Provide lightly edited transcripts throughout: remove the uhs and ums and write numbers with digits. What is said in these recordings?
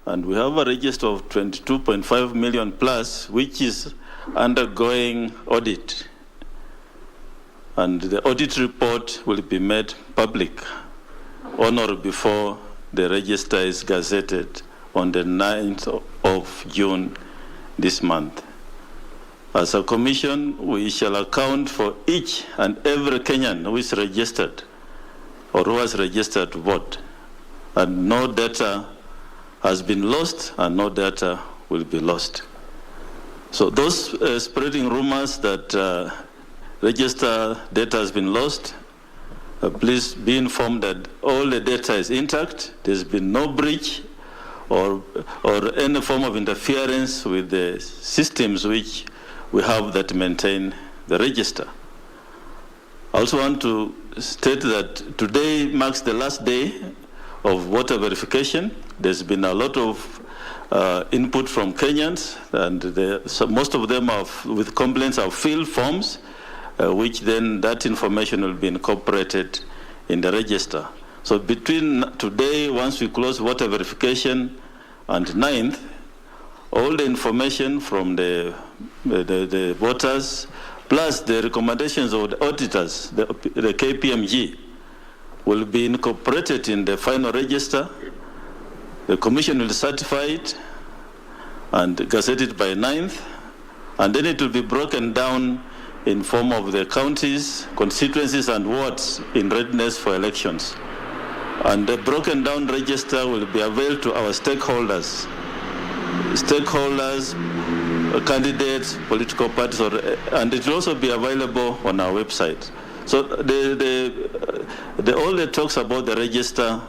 and we have a register of 22.5 million plus, which is undergoing audit. And the audit report will be made public on or before the register is gazetted on the 9th of June this month. As a commission, we shall account for each and every Kenyan who is registered or who has registered to vote. And no data has been lost and no data will be lost. So those spreading rumors that register data has been lost, please be informed that all the data is intact. There's been no breach or any form of interference with the systems which we have that maintain the register. I also want to state that today marks the last day of voter verification. There's been a lot of input from Kenyans, and so most of them with complaints have filled forms, which then that information will be incorporated in the register. So between today, once we close voter verification, and 9th, all the information from the voters, plus the recommendations of the auditors, the KPMG, will be incorporated in the final register. The commission will certify it and gazette it by 9th, and then it will be broken down in form of the counties, constituencies, and wards in readiness for elections. And the broken down register will be available to our stakeholders, candidates, political parties, and it will also be available on our website. So all the talks about the register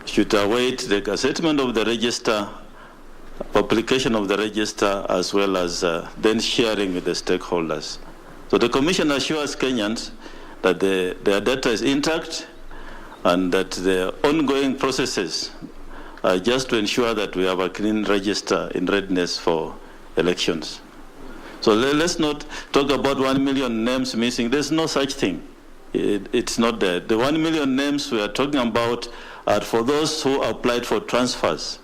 should await the gazettement of the register, publication of the register, as well as then sharing with the stakeholders. So the Commission assures Kenyans that their data is intact and that the ongoing processes are just to ensure that we have a clean register in readiness for elections. So let's not talk about 1 million names missing. There's no such thing. It's not there. The 1 million names we are talking about are for those who applied for transfers.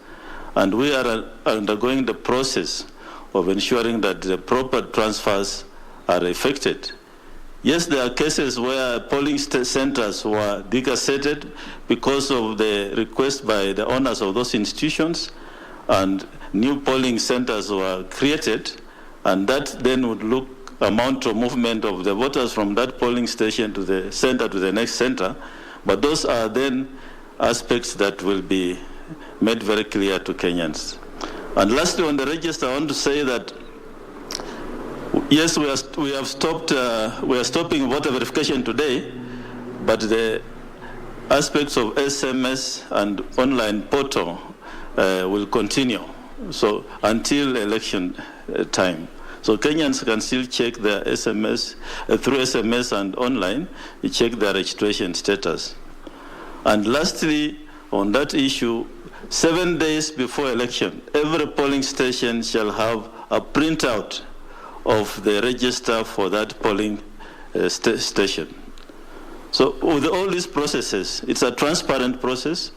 And we are undergoing the process of ensuring that the proper transfers are effected. Yes, there are cases where polling centers were degazetted because of the request by the owners of those institutions, and new polling centers were created, and that then would amount to movement of the voters from that polling station to the center to the next center. But those are then aspects that will be made very clear to Kenyans. And lastly, on the register, I want to say that yes, we are stopping voter verification today, but the aspects of SMS and online portal will continue. So until election time. So Kenyans can still check their SMS, through SMS and online, you check their registration status. And lastly, on that issue, 7 days before election, every polling station shall have a printout of the register for that polling station. So with all these processes, it's a transparent process.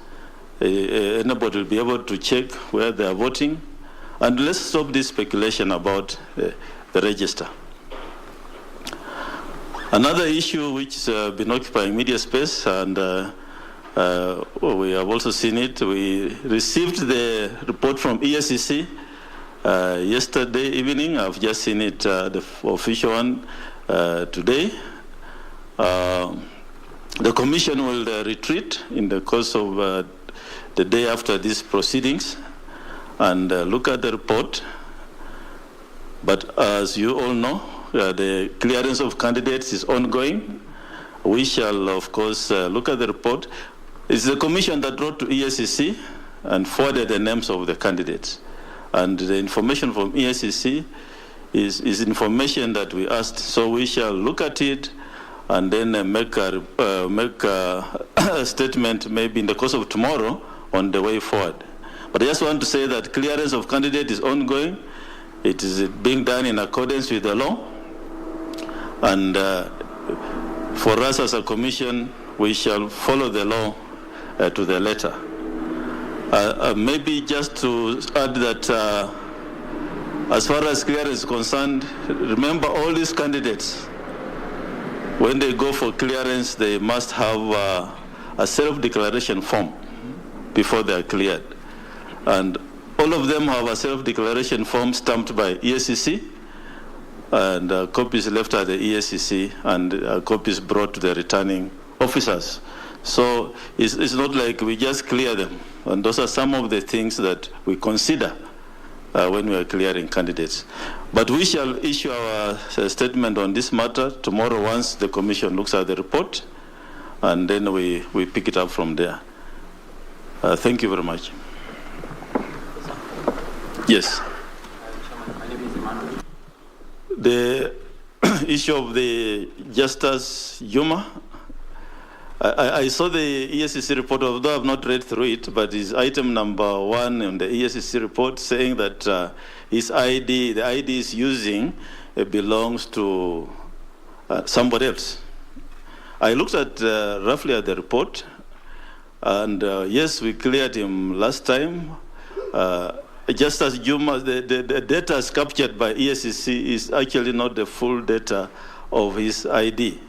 Anybody will be able to check where they are voting. And let's stop this speculation about the register. Another issue which has been occupying media space, and we have also seen it, we received the report from EACC yesterday evening. I've just seen it, the official one, today. The commission will retreat in the course of the day after these proceedings and look at the report. But as you all know, the clearance of candidates is ongoing. We shall, of course, look at the report. It's the commission that wrote to EACC and forwarded the names of the candidates. And the information from EACC is information that we asked. So we shall look at it and then make a statement maybe in the course of tomorrow on the way forward. But I just want to say that clearance of candidate is ongoing. It is being done in accordance with the law. And for us as a commission, we shall follow the law to the letter. Maybe just to add that as far as clearance is concerned, remember all these candidates, when they go for clearance, they must have a self-declaration form before they are cleared. And all of them have a self-declaration form stamped by EACC, and copies left at the EACC, and copies brought to the returning officers. So it's not like we just clear them. And those are some of the things that we consider when we are clearing candidates. But we shall issue our statement on this matter tomorrow once the Commission looks at the report, and then we pick it up from there. Thank you very much. Yes. The issue of the Justice Juma, I saw the EACC report, although I have not read through it, but it's item number 1 in the EACC report saying that his ID, the ID is using, belongs to somebody else. I looked at roughly at the report, and yes, we cleared him last time. Just as Juma, the data is captured by EACC is actually not the full data of his ID.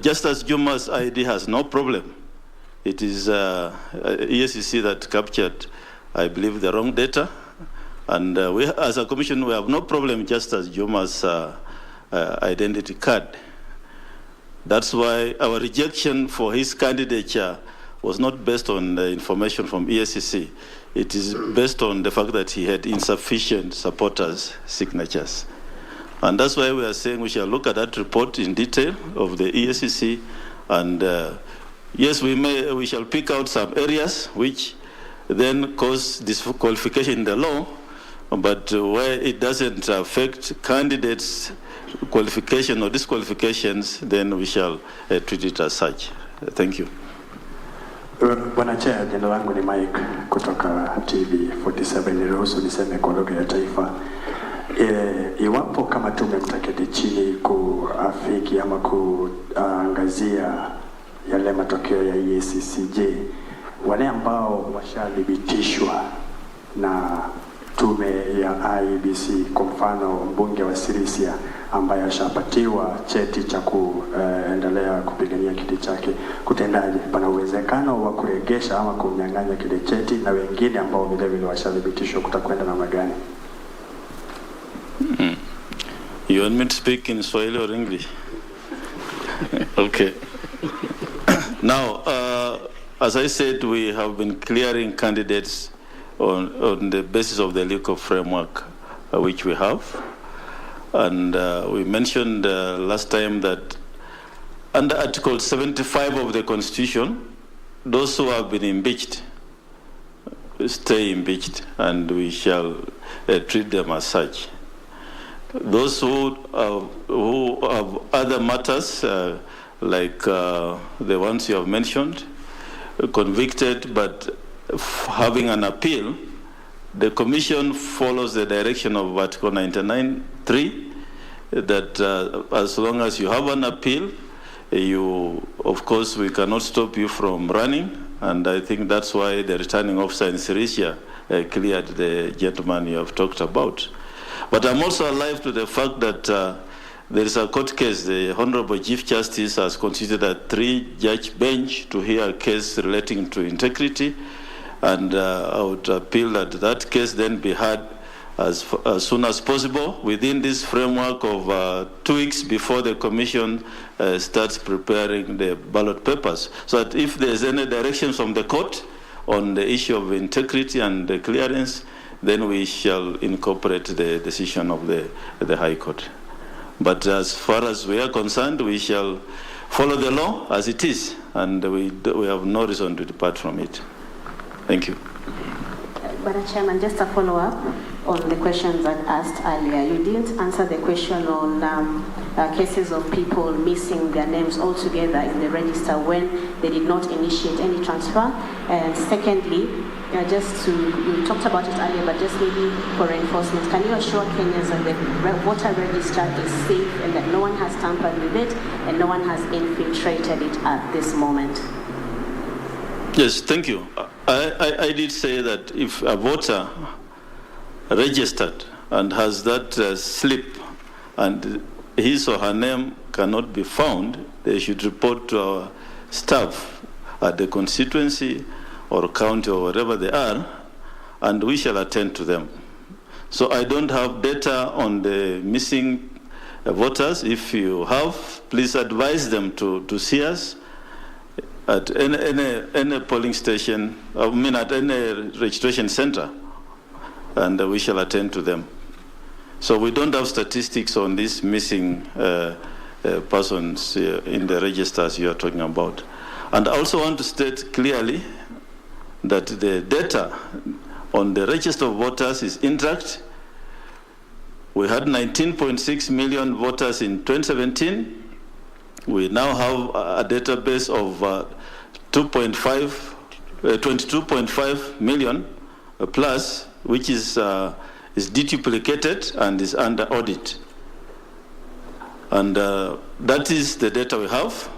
Just as Juma's ID has no problem, it is EACC that captured, I believe, the wrong data. And we, as a commission, we have no problem just as Juma's identity card. That's why our rejection for his candidature was not based on the information from EACC. It is based on the fact that he had insufficient supporters' signatures. And that's why we are saying we shall look at that report in detail of the EACC, and yes, we shall pick out some areas which then cause disqualification in the law, but where it doesn't affect candidates' qualification or disqualifications, then we shall treat it as such. Thank you. Bwana Chair, jina langu ni Mike kutoka TV 47. Niruhusu niseme kwa lugha ya taifa. Iwapo kama tume mtaketi chini kuafiki ama kuangazia yale matokeo ya EACC, wale ambao washathibitishwa na tume ya IEBC, kwa mfano mbunge wa Sirisia ambaye ashapatiwa cheti cha kuendelea kupigania kiti chake, kutendaje? Pana uwezekano wa kuregesha ama kumnyang'anya kile cheti, na wengine ambao vile vile washathibitishwa kutakwenda namna gani? You want me to speak in Swahili or English? Okay. Now, as I said, we have been clearing candidates on the basis of the legal framework which we have. And we mentioned last time that under Article 75 of the Constitution, those who have been impeached stay impeached, and we shall treat them as such. Those who have other matters, like the ones you have mentioned, convicted but having an appeal, the Commission follows the direction of Article 99(3), that as long as you have an appeal, of course, we cannot stop you from running. And I think that's why the returning officer in Sirisia cleared the gentleman you have talked about. But I'm also alive to the fact that there is a court case. The Honorable Chief Justice has constituted a 3-judge bench to hear a case relating to integrity. And I would appeal that that case then be heard as soon as possible within this framework of 2 weeks before the Commission starts preparing the ballot papers. So that if there's any direction from the court on the issue of integrity and the clearance, then we shall incorporate the decision of the High Court. But as far as we are concerned, we shall follow the law as it is, and we have no reason to depart from it. Thank you. Madam Chairman, just a follow-up on the questions I asked earlier. You didn't answer the question on cases of people missing their names altogether in the register when they did not initiate any transfer. And secondly, you talked about it earlier, but just maybe for reinforcement, can you assure Kenyans that the voter register is safe and that no one has tampered with it and no one has infiltrated it at this moment? Yes, thank you. I did say that if a voter registered and has that slip and his or her name cannot be found, they should report to our staff at the constituency or county or wherever they are, and we shall attend to them. So I don't have data on the missing voters. If you have, please advise them to see us at any polling station, at any registration center, and we shall attend to them. So we don't have statistics on these missing persons in the registers you are talking about. And I also want to state clearly that the data on the register of voters is intact. We had 19.6 million voters in 2017. We now have a database of 22.5 million plus, which is deduplicated and is under audit. And that is the data we have.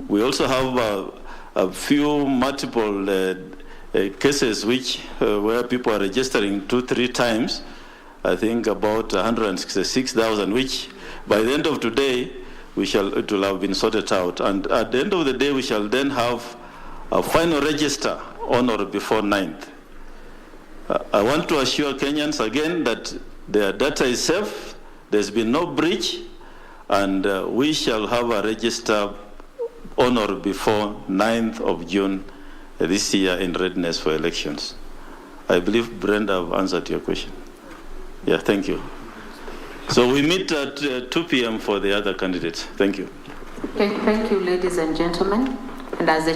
We also have a few multiple cases where people are registering 2-3 times. I think about 166,000, which by the end of today, it will have been sorted out. And at the end of the day, we shall then have a final register on or before 9th. I want to assure Kenyans again that their data is safe, there's been no breach, and we shall have a register on or before 9th of June this year in readiness for elections. I believe, Brenda, I've answered your question. Yeah, thank you. So we meet at 2 p.m. for the other candidates. Thank you. Okay, thank you, ladies and gentlemen. And as the